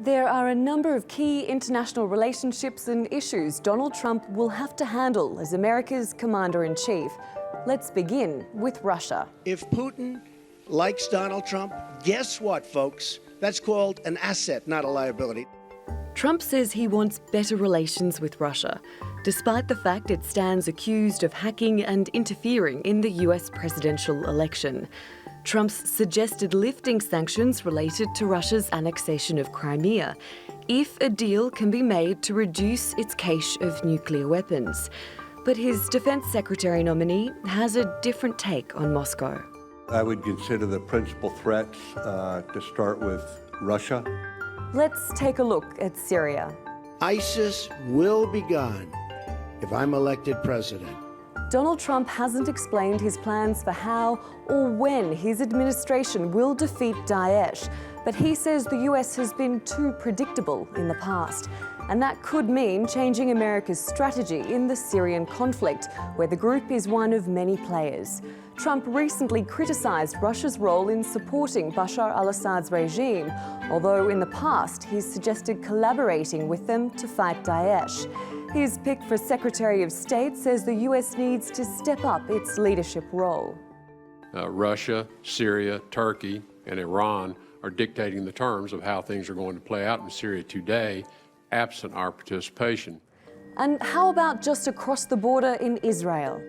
There are a number of key international relationships and issues Donald Trump will have to handle as America's commander-in-chief. Let's begin with Russia. If Putin likes Donald Trump, guess what, folks? That's called an asset, not a liability. Trump says he wants better relations with Russia, despite the fact it stands accused of hacking and interfering in the US presidential election. Trump's suggested lifting sanctions related to Russia's annexation of Crimea, if a deal can be made to reduce its cache of nuclear weapons. But his defense secretary nominee has a different take on Moscow. I would consider the principal threats to start with Russia. Let's take a look at Syria. ISIS will be gone if I'm elected president. Donald Trump hasn't explained his plans for how or when his administration will defeat Daesh, but he says the US has been too predictable in the past. And that could mean changing America's strategy in the Syrian conflict, where the group is one of many players. Trump recently criticised Russia's role in supporting Bashar al-Assad's regime, although in the past he's suggested collaborating with them to fight Daesh. His pick for Secretary of State says the US needs to step up its leadership role. Russia, Syria, Turkey, and Iran are dictating the terms of how things are going to play out in Syria today, absent our participation. And how about just across the border in Israel?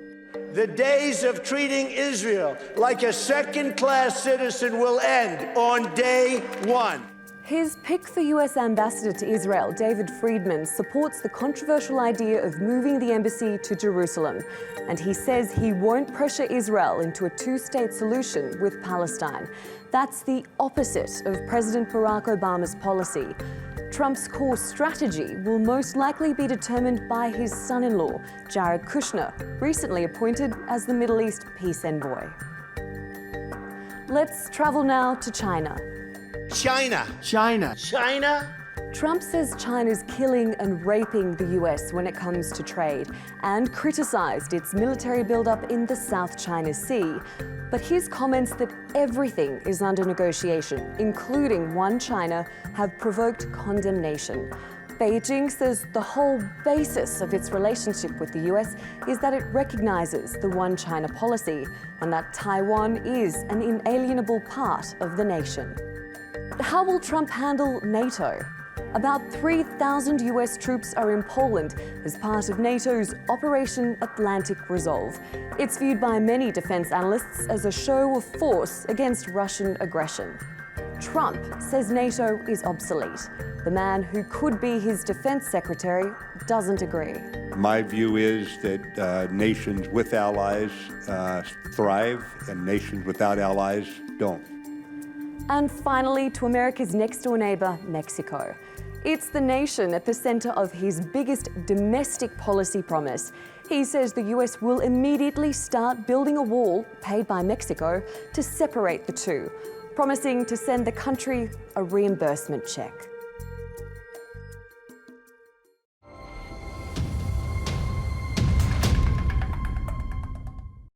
The days of treating Israel like a second-class citizen will end on day one. His pick for US Ambassador to Israel, David Friedman, supports the controversial idea of moving the embassy to Jerusalem. And he says he won't pressure Israel into a two-state solution with Palestine. That's the opposite of President Barack Obama's policy. Trump's core strategy will most likely be determined by his son-in-law, Jared Kushner, recently appointed as the Middle East peace envoy. Let's travel now to China. China. Trump says China's killing and raping the US when it comes to trade, and criticised its military buildup in the South China Sea. But his comments that everything is under negotiation, including one China, have provoked condemnation. Beijing says the whole basis of its relationship with the US is that it recognises the one China policy, and that Taiwan is an inalienable part of the nation. How will Trump handle NATO? About 3,000 US troops are in Poland as part of NATO's Operation Atlantic Resolve. It's viewed by many defense analysts as a show of force against Russian aggression. Trump says NATO is obsolete. The man who could be his defense secretary doesn't agree. My view is that nations with allies thrive and nations without allies don't. And finally, to America's next-door neighbour, Mexico. It's the nation at the centre of his biggest domestic policy promise. He says the US will immediately start building a wall, paid by Mexico, to separate the two, promising to send the country a reimbursement cheque.